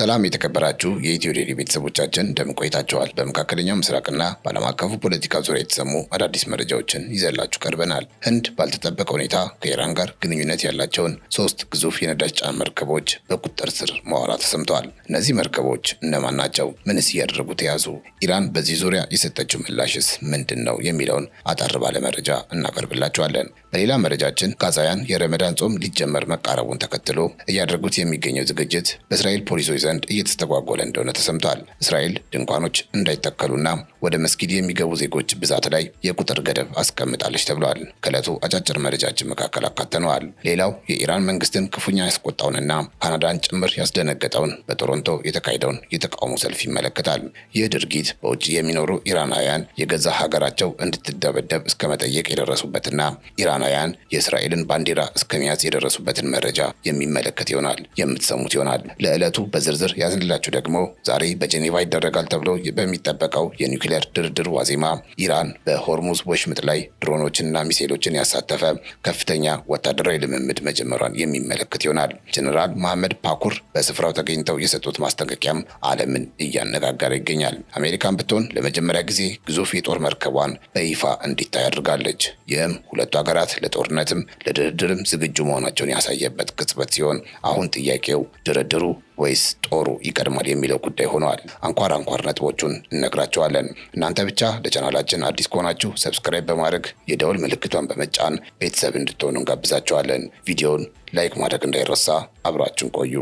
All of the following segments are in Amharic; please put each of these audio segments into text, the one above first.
ሰላም የተከበራችሁ የኢትዮ ዴይሊ ቤተሰቦቻችን እንደምን ቆይታችኋል? በመካከለኛው ምስራቅና በዓለም አቀፉ ፖለቲካ ዙሪያ የተሰሙ አዳዲስ መረጃዎችን ይዘላችሁ ቀርበናል። ህንድ ባልተጠበቀ ሁኔታ ከኢራን ጋር ግንኙነት ያላቸውን 3 ግዙፍ የነዳጅ ጫኝ መርከቦች በቁጥጥር ስር ማዋሏ ተሰምተዋል። እነዚህ መርከቦች እነማን ናቸው? ምንስ እያደረጉ ተያዙ? ኢራን በዚህ ዙሪያ የሰጠችው ምላሽስ ምንድን ነው የሚለውን አጠር ባለ መረጃ እናቀርብላችኋለን። በሌላ መረጃችን ጋዛውያን የረመዳን ጾም ሊጀመር መቃረቡን ተከትሎ እያደረጉት የሚገኘው ዝግጅት በእስራኤል ፖሊሶች ዘንድ እየተስተጓጎለ እንደሆነ ተሰምቷል። እስራኤል ድንኳኖች እንዳይተከሉና ወደ መስጊድ የሚገቡ ዜጎች ብዛት ላይ የቁጥር ገደብ አስቀምጣለች ተብሏል። ከዕለቱ አጫጭር መረጃችን መካከል አካተነዋል። ሌላው የኢራን መንግስትን ክፉኛ ያስቆጣውንና ካናዳን ጭምር ያስደነገጠውን በቶሮንቶ የተካሄደውን የተቃውሞ ሰልፍ ይመለከታል። ይህ ድርጊት በውጭ የሚኖሩ ኢራናውያን የገዛ ሀገራቸው እንድትደበደብ እስከ መጠየቅ የደረሱበትና ኢራናውያን የእስራኤልን ባንዲራ እስከ መያዝ የደረሱበትን መረጃ የሚመለከት ይሆናል፣ የምትሰሙት ይሆናል። ለዕለቱ በዝርዝር ያዝንላችሁ ደግሞ ዛሬ በጄኔቫ ይደረጋል ተብሎ በሚጠበቀው የኒውክሌር ድርድር ዋዜማ ኢራን በሆርሙዝ ወሽመጥ ላይ ድሮኖችንና ሚሳኤሎችን ያሳተፈ ከፍተኛ ወታደራዊ ልምምድ መጀመሯን የሚመለከት ይሆናል። ጀነራል መሐመድ ፓኩር በስፍራው ተገኝተው የሰጡት ማስጠንቀቂያም ዓለምን እያነጋገረ ይገኛል። አሜሪካን ብትሆን ለመጀመሪያ ጊዜ ግዙፍ የጦር መርከቧን በይፋ እንዲታይ አድርጋለች። ይህም ሁለቱ ሀገራት ለጦርነትም ለድርድርም ዝግጁ መሆናቸውን ያሳየበት ቅጽበት ሲሆን አሁን ጥያቄው ድርድሩ ወይስ ጦሩ ይቀድማል የሚለው ጉዳይ ሆነዋል። አንኳር ነጥቦቹን እነግራቸዋለን። እናንተ ብቻ ለቻናላችን አዲስ ከሆናችሁ ሰብስክራይብ በማድረግ የደወል ምልክቷን በመጫን ቤተሰብ እንድትሆኑ እንጋብዛችኋለን። ቪዲዮውን ላይክ ማድረግ እንዳይረሳ። አብራችሁን ቆዩ።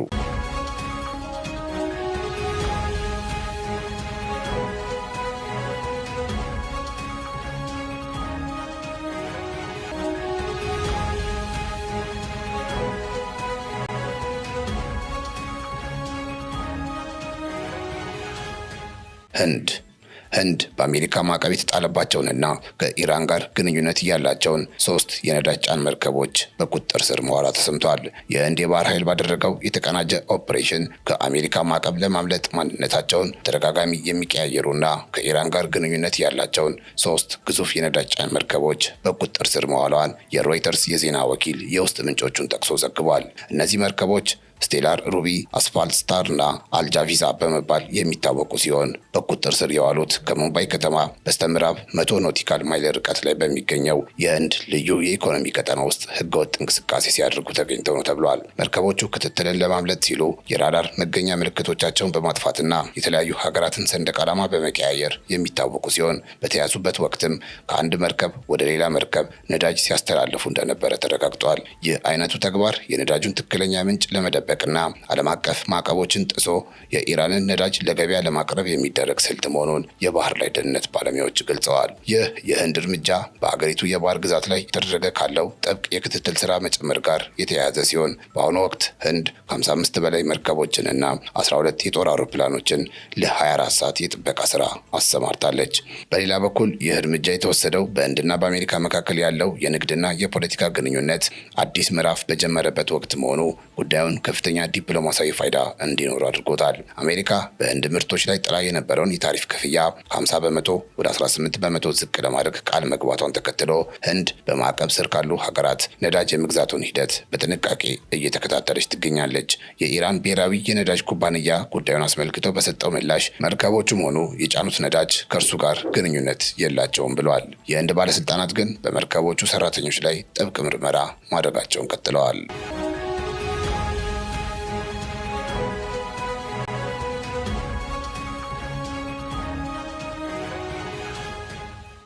ህንድ በአሜሪካ ማዕቀብ የተጣለባቸውንና ከኢራን ጋር ግንኙነት ያላቸውን 3 የነዳጅ ጫኝ መርከቦች በቁጥጥር ስር ማዋሏ ተሰምቷል። የህንድ የባህር ኃይል ባደረገው የተቀናጀ ኦፕሬሽን ከአሜሪካ ማዕቀብ ለማምለጥ ማንነታቸውን ተደጋጋሚ የሚቀያየሩና ከኢራን ጋር ግንኙነት ያላቸውን 3 ግዙፍ የነዳጅ ጫኝ መርከቦች በቁጥጥር ስር ማዋሏን የሮይተርስ የዜና ወኪል የውስጥ ምንጮቹን ጠቅሶ ዘግቧል። እነዚህ መርከቦች ስቴላር ሩቢ፣ አስፋልት ስታር እና አልጃቪዛ በመባል የሚታወቁ ሲሆን በቁጥጥር ስር የዋሉት ከሙምባይ ከተማ በስተምዕራብ 100 ኖቲካል ማይል ርቀት ላይ በሚገኘው የህንድ ልዩ የኢኮኖሚ ቀጠና ውስጥ ህገወጥ እንቅስቃሴ ሲያደርጉ ተገኝተው ነው ተብሏል። መርከቦቹ ክትትልን ለማምለጥ ሲሉ የራዳር መገኛ ምልክቶቻቸውን በማጥፋትና የተለያዩ ሀገራትን ሰንደቅ ዓላማ በመቀያየር የሚታወቁ ሲሆን በተያዙበት ወቅትም ከአንድ መርከብ ወደ ሌላ መርከብ ነዳጅ ሲያስተላልፉ እንደነበረ ተረጋግጧል። ይህ አይነቱ ተግባር የነዳጁን ትክክለኛ ምንጭ ለመደበቅና ዓለም አቀፍ ማዕቀቦችን ጥሶ የኢራንን ነዳጅ ለገበያ ለማቅረብ የሚደረግ ስልት መሆኑን የባህር ላይ ደህንነት ባለሙያዎች ገልጸዋል። ይህ የህንድ እርምጃ በአገሪቱ የባህር ግዛት ላይ የተደረገ ካለው ጥብቅ የክትትል ስራ መጨመር ጋር የተያያዘ ሲሆን በአሁኑ ወቅት ህንድ ከ55 በላይ መርከቦችንና 12 የጦር አውሮፕላኖችን ለ24 ሰዓት የጥበቃ ስራ አሰማርታለች። በሌላ በኩል ይህ እርምጃ የተወሰደው በህንድና በአሜሪካ መካከል ያለው የንግድና የፖለቲካ ግንኙነት አዲስ ምዕራፍ በጀመረበት ወቅት መሆኑ ጉዳዩን ከፍተኛ ዲፕሎማሲያዊ ፋይዳ እንዲኖር አድርጎታል። አሜሪካ በህንድ ምርቶች ላይ ጥላ የነበረውን የታሪፍ ክፍያ 50 በመቶ ወደ 18 በመቶ ዝቅ ለማድረግ ቃል መግባቷን ተከትሎ ህንድ በማዕቀብ ስር ካሉ ሀገራት ነዳጅ የመግዛቱን ሂደት በጥንቃቄ እየተከታተለች ትገኛለች። የኢራን ብሔራዊ የነዳጅ ኩባንያ ጉዳዩን አስመልክቶ በሰጠው ምላሽ መርከቦቹም ሆኑ የጫኑት ነዳጅ ከእርሱ ጋር ግንኙነት የላቸውም ብለዋል። የህንድ ባለስልጣናት ግን በመርከቦቹ ሰራተኞች ላይ ጥብቅ ምርመራ ማድረጋቸውን ቀጥለዋል።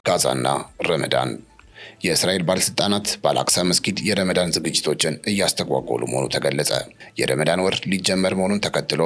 ጋዛና ረመዳን። የእስራኤል ባለስልጣናት በአልአቅሳ መስጊድ የረመዳን ዝግጅቶችን እያስተጓጎሉ መሆኑ ተገለጸ። የረመዳን ወር ሊጀመር መሆኑን ተከትሎ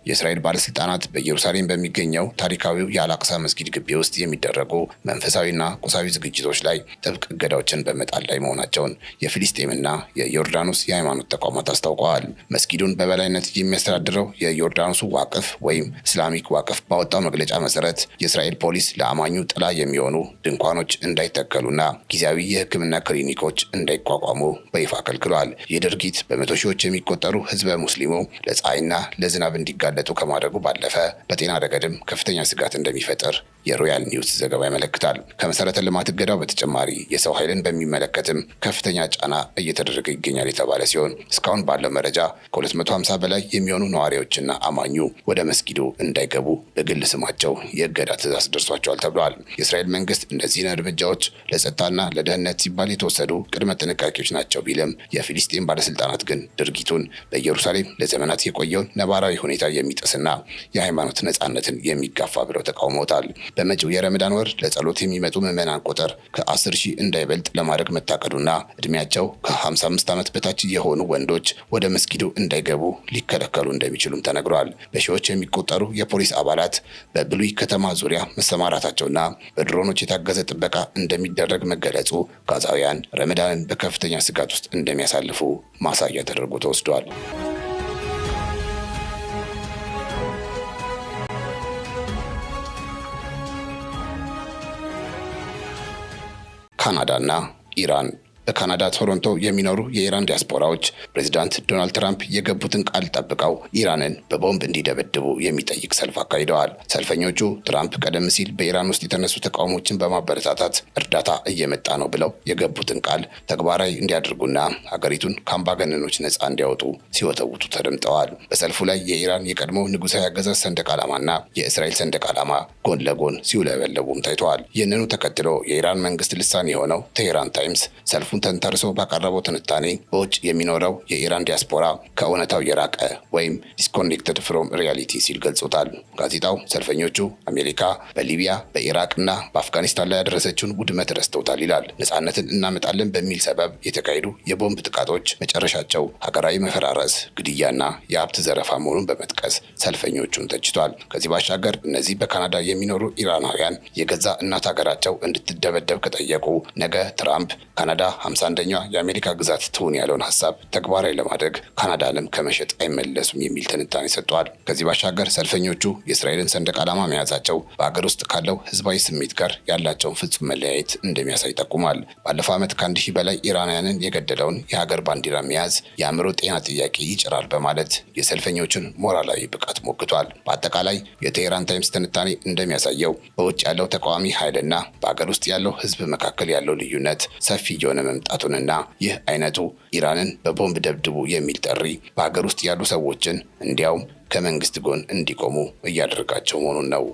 የእስራኤል ባለስልጣናት በኢየሩሳሌም በሚገኘው ታሪካዊው የአልአቅሳ መስጊድ ግቢ ውስጥ የሚደረጉ መንፈሳዊና ቁሳዊ ዝግጅቶች ላይ ጥብቅ እገዳዎችን በመጣል ላይ መሆናቸውን የፊሊስጤምና የዮርዳኖስ የሃይማኖት ተቋማት አስታውቀዋል። መስጊዱን በበላይነት የሚያስተዳድረው የዮርዳኖሱ ዋቅፍ ወይም እስላሚክ ዋቅፍ ባወጣው መግለጫ መሰረት የእስራኤል ፖሊስ ለአማኙ ጥላ የሚሆኑ ድንኳኖች እንዳይተከሉና ጊዜያዊ የሕክምና ክሊኒኮች እንዳይቋቋሙ በይፋ ከልክሏል። ይህ ድርጊት በመቶ ሺዎች የሚቆጠሩ ህዝበ ሙስሊሙ ለፀሐይና ለዝናብ እንዲጋለጡ ከማድረጉ ባለፈ በጤና ረገድም ከፍተኛ ስጋት እንደሚፈጥር የሮያል ኒውስ ዘገባ ያመለክታል። ከመሰረተ ልማት እገዳው በተጨማሪ የሰው ኃይልን በሚመለከትም ከፍተኛ ጫና እየተደረገ ይገኛል የተባለ ሲሆን እስካሁን ባለው መረጃ ከ250 በላይ የሚሆኑ ነዋሪዎችና አማኙ ወደ መስጊዱ እንዳይገቡ በግል ስማቸው የእገዳ ትዕዛዝ ደርሷቸዋል ተብሏል። የእስራኤል መንግስት እነዚህን እርምጃዎች ለጸጥታና ለደህንነት ሲባል የተወሰዱ ቅድመ ጥንቃቄዎች ናቸው ቢልም የፊሊስጤን ባለስልጣናት ግን ድርጊቱን በኢየሩሳሌም ለዘመናት የቆየውን ነባራዊ ሁኔታ የሚጥስና የሃይማኖት ነጻነትን የሚጋፋ ብለው ተቃውመውታል። በመጪው የረመዳን ወር ለጸሎት የሚመጡ ምዕመናን ቁጥር ከ10 ሺህ እንዳይበልጥ ለማድረግ መታቀዱና እድሜያቸው ከ55 ዓመት በታች የሆኑ ወንዶች ወደ መስጊዱ እንዳይገቡ ሊከለከሉ እንደሚችሉም ተነግሯል። በሺዎች የሚቆጠሩ የፖሊስ አባላት በብሉይ ከተማ ዙሪያ መሰማራታቸውና በድሮኖች የታገዘ ጥበቃ እንደሚደረግ መገለጹ ጋዛውያን ረመዳንን በከፍተኛ ስጋት ውስጥ እንደሚያሳልፉ ማሳያ ተደርጎ ተወስዷል። ካናዳና ኢራን። በካናዳ ቶሮንቶ የሚኖሩ የኢራን ዲያስፖራዎች ፕሬዚዳንት ዶናልድ ትራምፕ የገቡትን ቃል ጠብቀው ኢራንን በቦምብ እንዲደበድቡ የሚጠይቅ ሰልፍ አካሂደዋል። ሰልፈኞቹ ትራምፕ ቀደም ሲል በኢራን ውስጥ የተነሱ ተቃውሞችን በማበረታታት እርዳታ እየመጣ ነው ብለው የገቡትን ቃል ተግባራዊ እንዲያደርጉና ሀገሪቱን ከአምባገነኖች ነፃ እንዲያወጡ ሲወተውቱ ተደምጠዋል። በሰልፉ ላይ የኢራን የቀድሞ ንጉሳዊ አገዛዝ ሰንደቅ ዓላማና የእስራኤል ሰንደቅ ዓላማ ጎን ለጎን ሲውለበለቡም ታይተዋል። ይህንኑ ተከትሎ የኢራን መንግስት ልሳን የሆነው ቴሄራን ታይምስ ሰልፉን ተንተርሶ ባቀረበው ትንታኔ በውጭ የሚኖረው የኢራን ዲያስፖራ ከእውነታው የራቀ ወይም ዲስኮኔክትድ ፍሮም ሪያሊቲ ሲል ገልጾታል። ጋዜጣው ሰልፈኞቹ አሜሪካ በሊቢያ በኢራቅና በአፍጋኒስታን ላይ ያደረሰችውን ውድመት ረስተውታል ይላል። ነፃነትን እናመጣለን በሚል ሰበብ የተካሄዱ የቦምብ ጥቃቶች መጨረሻቸው ሀገራዊ መፈራረስ፣ ግድያና የሀብት ዘረፋ መሆኑን በመጥቀስ ሰልፈኞቹን ተችቷል። ከዚህ ባሻገር እነዚህ በካናዳ የሚኖሩ ኢራናውያን የገዛ እናት ሀገራቸው እንድትደበደብ ከጠየቁ ነገ ትራምፕ ካናዳ 51ኛ የአሜሪካ ግዛት ትሁን ያለውን ሀሳብ ተግባራዊ ለማድረግ ካናዳንም ከመሸጥ አይመለሱም የሚል ትንታኔ ሰጥቷል። ከዚህ ባሻገር ሰልፈኞቹ የእስራኤልን ሰንደቅ ዓላማ መያዛቸው በሀገር ውስጥ ካለው ህዝባዊ ስሜት ጋር ያላቸውን ፍጹም መለያየት እንደሚያሳይ ጠቁሟል። ባለፈው ዓመት ከ1000 በላይ ኢራናውያንን የገደለውን የሀገር ባንዲራ መያዝ የአእምሮ ጤና ጥያቄ ይጭራል በማለት የሰልፈኞችን ሞራላዊ ብቃት ሞግቷል። በአጠቃላይ የቴሄራን ታይምስ ትንታኔ እንደሚያሳየው በውጭ ያለው ተቃዋሚ ኃይልና በሀገር ውስጥ ያለው ህዝብ መካከል ያለው ልዩነት ሰፊ እየሆነ መምጣቱንና ይህ አይነቱ ኢራንን በቦምብ ደብድቡ የሚል ጥሪ በሀገር ውስጥ ያሉ ሰዎችን እንዲያውም ከመንግስት ጎን እንዲቆሙ እያደረጋቸው መሆኑን ነው።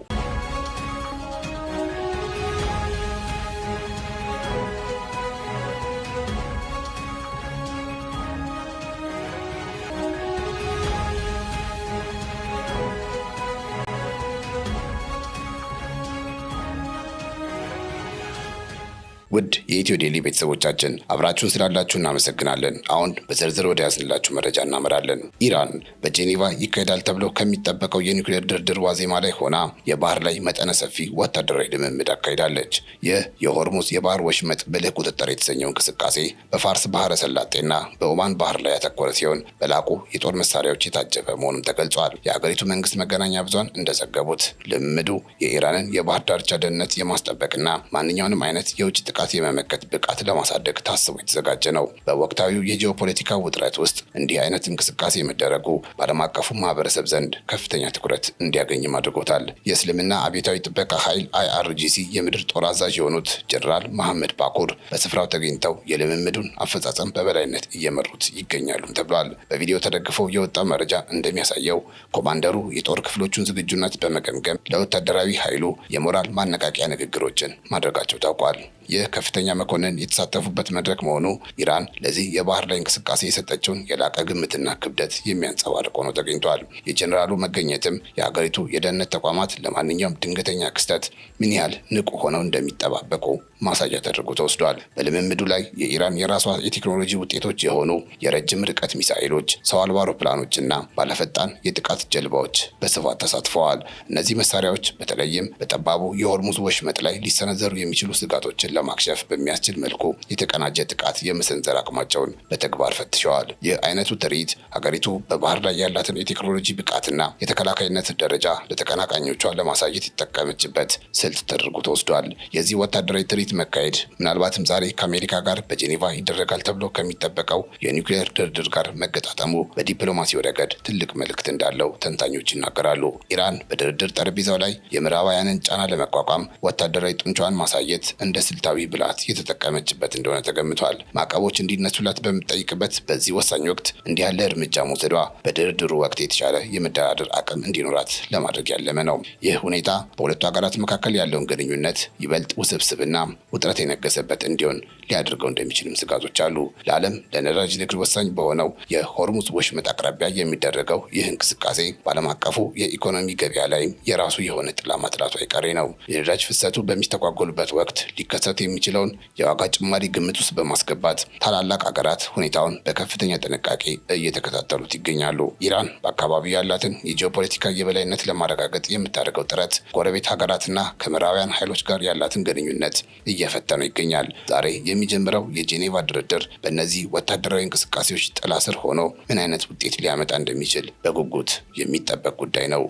ውድ የኢትዮ ዴይሊ ቤተሰቦቻችን አብራችሁን ስላላችሁ እናመሰግናለን። አሁን በዝርዝር ወደ ያዝንላችሁ መረጃ እናመራለን። ኢራን በጄኔቫ ይካሄዳል ተብሎ ከሚጠበቀው የኒውክሌር ድርድር ዋዜማ ላይ ሆና የባህር ላይ መጠነ ሰፊ ወታደራዊ ልምምድ አካሂዳለች። ይህ የሆርሙዝ የባህር ወሽመጥ ብልህ ቁጥጥር የተሰኘው እንቅስቃሴ በፋርስ ባህረ ሰላጤና በኦማን ባህር ላይ ያተኮረ ሲሆን በላቁ የጦር መሳሪያዎች የታጀበ መሆኑን ተገልጿል። የሀገሪቱ መንግስት መገናኛ ብዙሃን እንደዘገቡት ልምምዱ የኢራንን የባህር ዳርቻ ደህንነት የማስጠበቅና ማንኛውንም አይነት የውጭ ጥቃት የመመከት ብቃት ለማሳደግ ታስቦ የተዘጋጀ ነው። በወቅታዊው የጂኦፖለቲካ ውጥረት ውስጥ እንዲህ አይነት እንቅስቃሴ መደረጉ በዓለም አቀፉ ማህበረሰብ ዘንድ ከፍተኛ ትኩረት እንዲያገኝም አድርጎታል። የእስልምና አብዮታዊ ጥበቃ ኃይል IRGC የምድር ጦር አዛዥ የሆኑት ጀነራል መሐመድ ባኩር በስፍራው ተገኝተው የልምምዱን አፈጻጸም በበላይነት እየመሩት ይገኛሉ ተብሏል። በቪዲዮ ተደግፈው የወጣው መረጃ እንደሚያሳየው ኮማንደሩ የጦር ክፍሎቹን ዝግጁነት በመገምገም ለወታደራዊ ኃይሉ የሞራል ማነቃቂያ ንግግሮችን ማድረጋቸው ታውቋል። ይህ ከፍተኛ መኮንን የተሳተፉበት መድረክ መሆኑ ኢራን ለዚህ የባህር ላይ እንቅስቃሴ የሰጠችውን የላቀ ግምትና ክብደት የሚያንጸባርቅ ሆኖ ተገኝቷል። የጀኔራሉ መገኘትም የሀገሪቱ የደህንነት ተቋማት ለማንኛውም ድንገተኛ ክስተት ምን ያህል ንቁ ሆነው እንደሚጠባበቁ ማሳያ ተደርጎ ተወስዷል። በልምምዱ ላይ የኢራን የራሷ የቴክኖሎጂ ውጤቶች የሆኑ የረጅም ርቀት ሚሳኤሎች፣ ሰው አልባ አውሮፕላኖችና ባለፈጣን የጥቃት ጀልባዎች በስፋት ተሳትፈዋል። እነዚህ መሳሪያዎች በተለይም በጠባቡ የሆርሙዝ ወሽመጥ ላይ ሊሰነዘሩ የሚችሉ ስጋቶችን ለማክሸፍ በሚያስችል መልኩ የተቀናጀ ጥቃት የመሰንዘር አቅማቸውን በተግባር ፈትሸዋል። ይህ አይነቱ ትርኢት ሀገሪቱ በባህር ላይ ያላትን የቴክኖሎጂ ብቃትና የተከላካይነት ደረጃ ለተቀናቃኞቿ ለማሳየት የተጠቀመችበት ስልት ተደርጎ ተወስዷል። የዚህ ወታደራዊ ትርኢት ውይይት መካሄድ ምናልባትም ዛሬ ከአሜሪካ ጋር በጄኔቫ ይደረጋል ተብሎ ከሚጠበቀው የኒውክሌር ድርድር ጋር መገጣጠሙ በዲፕሎማሲው ረገድ ትልቅ መልእክት እንዳለው ተንታኞች ይናገራሉ። ኢራን በድርድር ጠረጴዛው ላይ የምዕራባውያንን ጫና ለመቋቋም ወታደራዊ ጡንቿን ማሳየት እንደ ስልታዊ ብልሃት የተጠቀመችበት እንደሆነ ተገምቷል። ማዕቀቦች እንዲነሱላት በምትጠይቅበት በዚህ ወሳኝ ወቅት እንዲህ ያለ እርምጃ መውሰዷ በድርድሩ ወቅት የተሻለ የመደራደር አቅም እንዲኖራት ለማድረግ ያለመ ነው። ይህ ሁኔታ በሁለቱ ሀገራት መካከል ያለውን ግንኙነት ይበልጥ ውስብስብና ውጥረት የነገሰበት እንዲሆን ሊያደርገው እንደሚችልም ስጋቶች አሉ። ለዓለም ለነዳጅ ንግድ ወሳኝ በሆነው የሆርሙዝ ወሽመጥ አቅራቢያ የሚደረገው ይህ እንቅስቃሴ በዓለም አቀፉ የኢኮኖሚ ገበያ ላይም የራሱ የሆነ ጥላ ማጥላቱ አይቀሬ ነው። የነዳጅ ፍሰቱ በሚስተጓጎሉበት ወቅት ሊከሰት የሚችለውን የዋጋ ጭማሪ ግምት ውስጥ በማስገባት ታላላቅ ሀገራት ሁኔታውን በከፍተኛ ጥንቃቄ እየተከታተሉት ይገኛሉ። ኢራን በአካባቢው ያላትን የጂኦፖለቲካ የበላይነት ለማረጋገጥ የምታደርገው ጥረት ጎረቤት ሀገራትና ከምዕራባውያን ኃይሎች ጋር ያላትን ግንኙነት እየፈተነው ይገኛል። ዛሬ የሚጀምረው የጄኔቫ ድርድር በእነዚህ ወታደራዊ እንቅስቃሴዎች ጥላ ስር ሆኖ ምን አይነት ውጤት ሊያመጣ እንደሚችል በጉጉት የሚጠበቅ ጉዳይ ነው።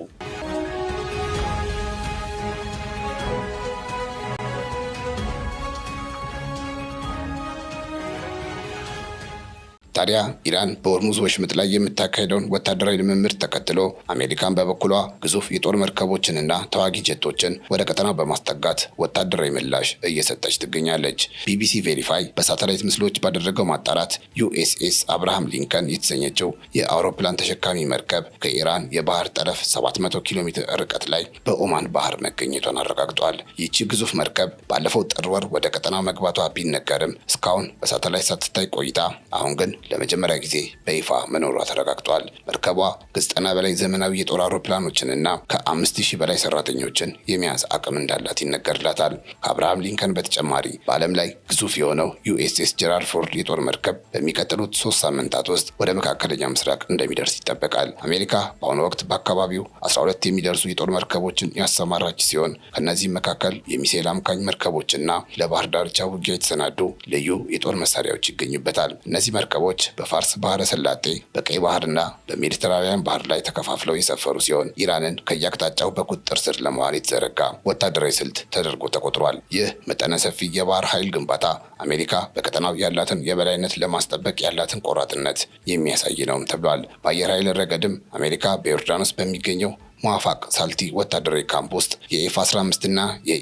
ታዲያ ኢራን በሆርሙዝ ወሽመጥ ላይ የምታካሄደውን ወታደራዊ ልምምድ ተከትሎ አሜሪካን በበኩሏ ግዙፍ የጦር መርከቦችንና ተዋጊ ጀቶችን ወደ ቀጠናው በማስጠጋት ወታደራዊ ምላሽ እየሰጠች ትገኛለች። ቢቢሲ ቬሪፋይ በሳተላይት ምስሎች ባደረገው ማጣራት ዩኤስኤስ አብርሃም ሊንከን የተሰኘችው የአውሮፕላን ተሸካሚ መርከብ ከኢራን የባህር ጠረፍ 700 ኪሎ ሜትር ርቀት ላይ በኦማን ባህር መገኘቷን አረጋግጧል። ይህቺ ግዙፍ መርከብ ባለፈው ጥር ወር ወደ ቀጠናው መግባቷ ቢነገርም እስካሁን በሳተላይት ሳትታይ ቆይታ አሁን ግን ለመጀመሪያ ጊዜ በይፋ መኖሯ ተረጋግጧል። መርከቧ ከ90 በላይ ዘመናዊ የጦር አውሮፕላኖችንና ከ5000 በላይ ሰራተኞችን የመያዝ አቅም እንዳላት ይነገርላታል። ከአብርሃም ሊንከን በተጨማሪ በዓለም ላይ ግዙፍ የሆነው ዩኤስኤስ ጀራልድ ፎርድ የጦር መርከብ በሚቀጥሉት 3 ሳምንታት ውስጥ ወደ መካከለኛ ምስራቅ እንደሚደርስ ይጠበቃል። አሜሪካ በአሁኑ ወቅት በአካባቢው 12 የሚደርሱ የጦር መርከቦችን ያሰማራች ሲሆን ከእነዚህም መካከል የሚሳኤል አምካኝ መርከቦችና ለባህር ዳርቻ ውጊያ የተሰናዱ ልዩ የጦር መሳሪያዎች ይገኙበታል። እነዚህ መርከቦች በፋርስ ባህረ ሰላጤ፣ በቀይ ባህርና በሜዲተራኒያን ባህር ላይ ተከፋፍለው የሰፈሩ ሲሆን ኢራንን ከየአቅጣጫው በቁጥጥር ስር ለማዋል የተዘረጋ ወታደራዊ ስልት ተደርጎ ተቆጥሯል። ይህ መጠነ ሰፊ የባህር ኃይል ግንባታ አሜሪካ በቀጠናው ያላትን የበላይነት ለማስጠበቅ ያላትን ቆራጥነት የሚያሳይ ነውም ተብሏል። በአየር ኃይል ረገድም አሜሪካ በዮርዳኖስ በሚገኘው ሙዋፋቅ ሳልቲ ወታደራዊ ካምፕ ውስጥ የኤፍ-15 እና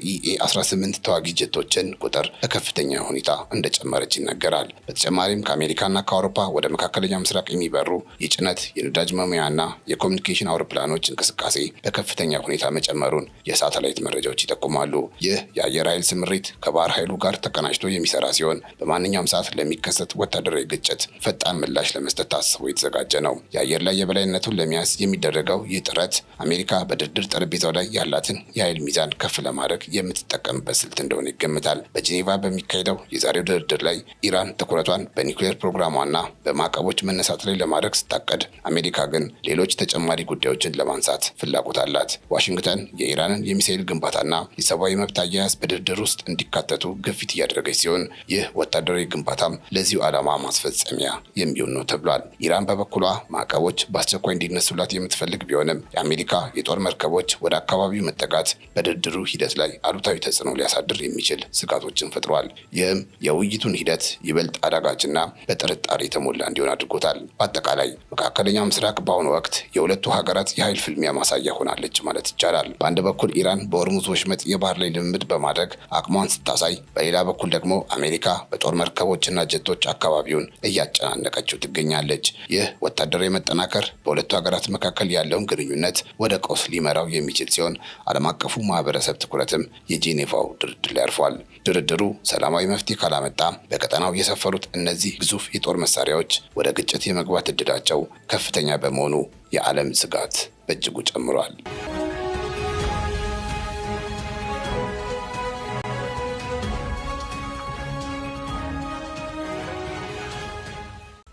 የኢኤ-18 ተዋጊ ጀቶችን ቁጥር በከፍተኛ ሁኔታ እንደጨመረች ይነገራል። በተጨማሪም ከአሜሪካና ከአውሮፓ ወደ መካከለኛ ምስራቅ የሚበሩ የጭነት የነዳጅ መሙያና የኮሚኒኬሽን አውሮፕላኖች እንቅስቃሴ በከፍተኛ ሁኔታ መጨመሩን የሳተላይት መረጃዎች ይጠቁማሉ። ይህ የአየር ኃይል ስምሪት ከባህር ኃይሉ ጋር ተቀናጅቶ የሚሰራ ሲሆን በማንኛውም ሰዓት ለሚከሰት ወታደራዊ ግጭት ፈጣን ምላሽ ለመስጠት ታስቦ የተዘጋጀ ነው። የአየር ላይ የበላይነቱን ለመያዝ የሚደረገው ይህ ጥረት አሜሪካ በድርድር ጠረጴዛው ላይ ያላትን የኃይል ሚዛን ከፍ ለማድረግ የምትጠቀምበት ስልት እንደሆነ ይገምታል። በጄኔቫ በሚካሄደው የዛሬው ድርድር ላይ ኢራን ትኩረቷን በኒውክሌር ፕሮግራሟና በማዕቀቦች መነሳት ላይ ለማድረግ ስታቀድ፣ አሜሪካ ግን ሌሎች ተጨማሪ ጉዳዮችን ለማንሳት ፍላጎት አላት። ዋሽንግተን የኢራንን የሚሳኤል ግንባታና የሰብአዊ መብት አያያዝ በድርድር ውስጥ እንዲካተቱ ግፊት እያደረገች ሲሆን ይህ ወታደራዊ ግንባታም ለዚሁ ዓላማ ማስፈጸሚያ የሚሆን ነው ተብሏል። ኢራን በበኩሏ ማዕቀቦች በአስቸኳይ እንዲነሱላት የምትፈልግ ቢሆንም የአሜሪካ የጦር መርከቦች ወደ አካባቢው መጠጋት በድርድሩ ሂደት ላይ አሉታዊ ተጽዕኖ ሊያሳድር የሚችል ስጋቶችን ፈጥሯል። ይህም የውይይቱን ሂደት ይበልጥ አዳጋችና በጥርጣሬ የተሞላ እንዲሆን አድርጎታል። በአጠቃላይ መካከለኛው ምስራቅ በአሁኑ ወቅት የሁለቱ ሀገራት የኃይል ፍልሚያ ማሳያ ሆናለች ማለት ይቻላል። በአንድ በኩል ኢራን በሆርሙዝ ወሽመጥ የባህር ላይ ልምምድ በማድረግ አቅሟን ስታሳይ፣ በሌላ በኩል ደግሞ አሜሪካ በጦር መርከቦችና ጀቶች አካባቢውን እያጨናነቀችው ትገኛለች። ይህ ወታደራዊ መጠናከር በሁለቱ ሀገራት መካከል ያለውን ግንኙነት ወደ ቀውስ ሊመራው የሚችል ሲሆን ዓለም አቀፉ ማህበረሰብ ትኩረትም የጄኔቫው ድርድር ላይ አርፏል። ድርድሩ ሰላማዊ መፍትሄ ካላመጣ በቀጠናው የሰፈሩት እነዚህ ግዙፍ የጦር መሳሪያዎች ወደ ግጭት የመግባት እድላቸው ከፍተኛ በመሆኑ የዓለም ስጋት በእጅጉ ጨምሯል።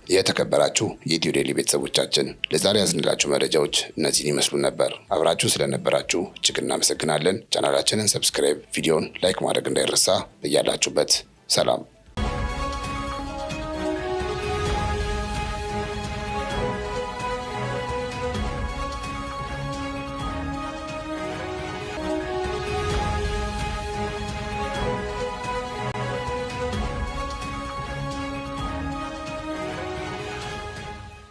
የተከበራችሁ የኢትዮ ዴይሊ ቤተሰቦቻችን ለዛሬ ያዝንላችሁ መረጃዎች እነዚህን ይመስሉ ነበር። አብራችሁ ስለነበራችሁ እጅግ እናመሰግናለን። ቻናላችንን ሰብስክራይብ፣ ቪዲዮን ላይክ ማድረግ እንዳይረሳ። በያላችሁበት ሰላም